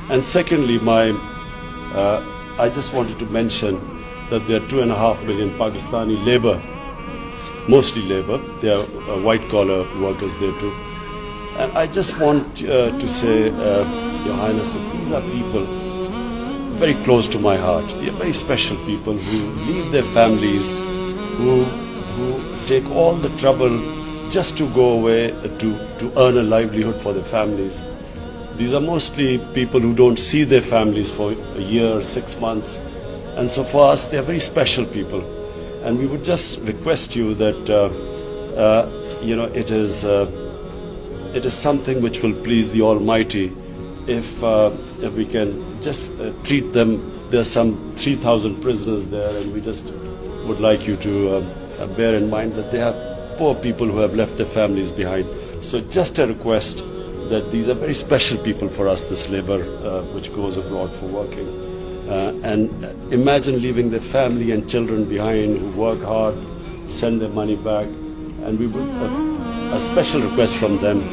And secondly, I just wanted to mention that there are 2.5 million Pakistani labor, mostly labor. There are white-collar workers there too. And I just want to say, Your Highness, that these are people very close to my heart. They are very special people who leave their families, who take all the trouble just to go away to earn a livelihood for their families. These are mostly people who don't see their families for a year, 6 months. And so for us, they are very special people. And we would just request you that, it is something which will please the Almighty if we can just treat them. There are some 3,000 prisoners there, and we just would like you to bear in mind that they are poor people who have left their families behind. So just a request that these are very special people for us, this labor which goes abroad for working. And imagine leaving their family and children behind who work hard, send their money back, and we would a special request from them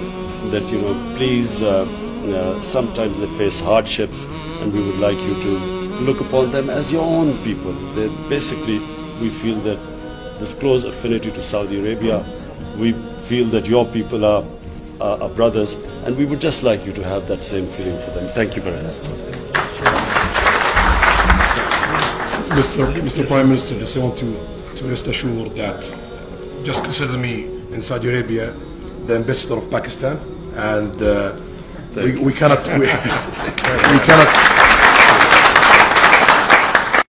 that, please, sometimes they face hardships, and we would like you to look upon them as your own people. Basically, we feel that this close affinity to Saudi Arabia, we feel that your people are brothers, and we would just like you to have that same feeling for them. Thank you very much. Mr. Prime Minister, just want to rest assured that just consider me in Saudi Arabia the ambassador of Pakistan, and we cannot